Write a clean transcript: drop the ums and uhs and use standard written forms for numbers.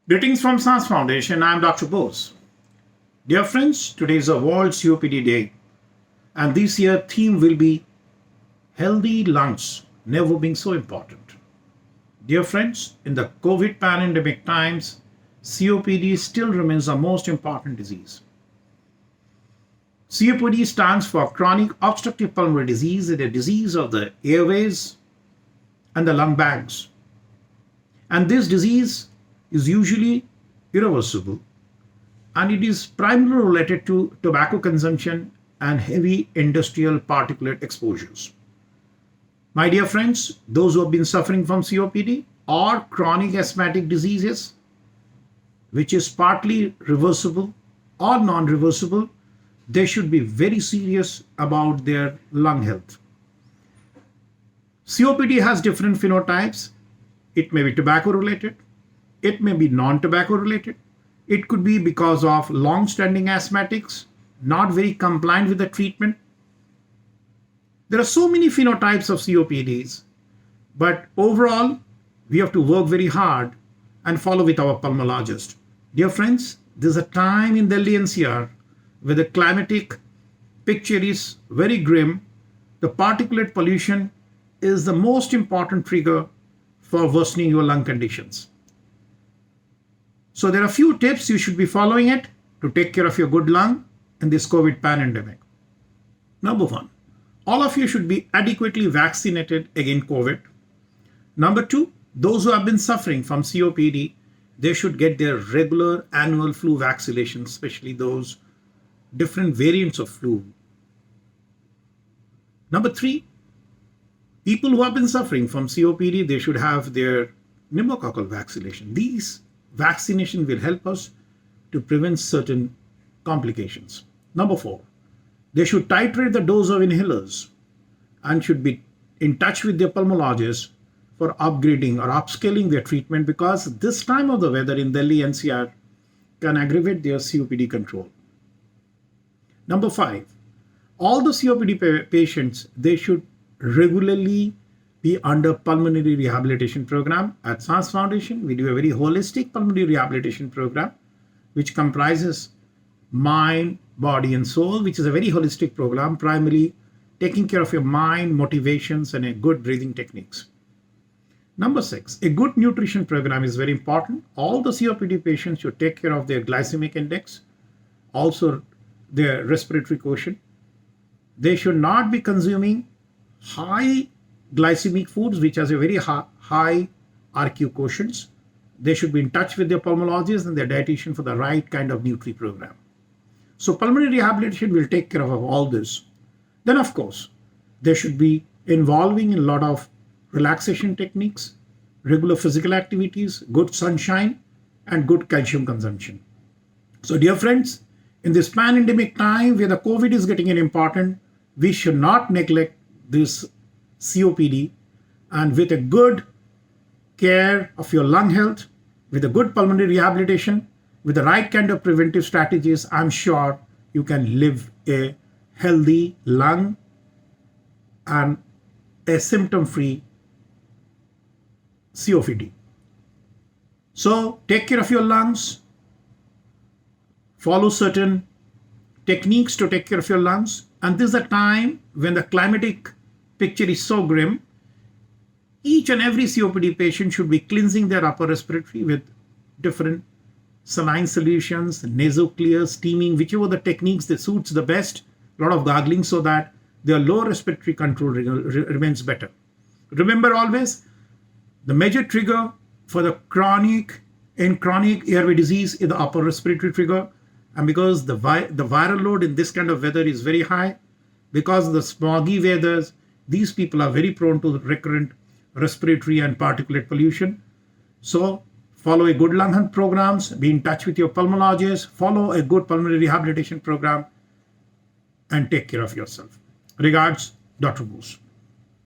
Greetings from SANS Foundation. I am Dr. Bose. Dear friends, today is a World COPD Day, and this year theme will be healthy lungs never being so important. Dear friends, in the COVID pandemic times, COPD still remains the most important disease. COPD stands for chronic obstructive pulmonary disease. It is a disease of the airways and the lung bags. And this disease is usually irreversible, and it is primarily related to tobacco consumption and heavy industrial particulate exposures. My dear friends, those who have been suffering from COPD or chronic asthmatic diseases, which is partly reversible or non-reversible, they should be very serious about their lung health. COPD has different phenotypes. It may be tobacco related. It may be non-tobacco related. It could be because of long-standing asthmatics, not very compliant with the treatment. There are so many phenotypes of COPDs, but overall, we have to work very hard and follow with our pulmonologist. Dear friends, there's a time in Delhi NCR where the climatic picture is very grim. The particulate pollution is the most important trigger for worsening your lung conditions. So there are a few tips you should be following it to take care of your good lung in this COVID pandemic. Number one, all of you should be adequately vaccinated against COVID. Number two, those who have been suffering from COPD, they should get their regular annual flu vaccination, especially those different variants of flu. Number three, people who have been suffering from COPD, they should have their pneumococcal vaccination. These vaccination will help us to prevent certain complications. Number four, they should titrate the dose of inhalers and should be in touch with their pulmonologist for upgrading or upscaling their treatment, because this time of the weather in Delhi NCR can aggravate their COPD control. Number five, all the COPD patients, they should regularly be under pulmonary rehabilitation program. At SANS Foundation, we do a very holistic pulmonary rehabilitation program, which comprises mind, body, and soul, which is a very holistic program, primarily taking care of your mind, motivations, and a good breathing techniques. Number six, a good nutrition program is very important. All the COPD patients should take care of their glycemic index, also their respiratory quotient. They should not be consuming high glycemic foods, which has a very high RQ quotients. They should be in touch with their pulmonologist and their dietitian for the right kind of nutri program. So pulmonary rehabilitation will take care of all this. Then, of course, they should be involving in a lot of relaxation techniques, regular physical activities, good sunshine, and good calcium consumption. So, dear friends, in this pandemic time where the COVID is getting important, we should not neglect this COPD, and with a good care of your lung health, with a good pulmonary rehabilitation, with the right kind of preventive strategies, I'm sure you can live a healthy lung and a symptom-free COPD. So take care of your lungs, follow certain techniques to take care of your lungs, and this is a time when the climatic picture is so grim. Each and every COPD patient should be cleansing their upper respiratory with different saline solutions, nasal clear, steaming, whichever the techniques that suits the best, a lot of gargling so that their low respiratory control remains better. Remember always, the major trigger for the chronic airway disease is the upper respiratory trigger. And because the viral load in this kind of weather is very high, because of the smoggy weathers, these people are very prone to recurrent respiratory and particulate pollution. So follow a good lung health programs, be in touch with your pulmonologist, follow a good pulmonary rehabilitation program, and take care of yourself. Regards, Dr. Bose.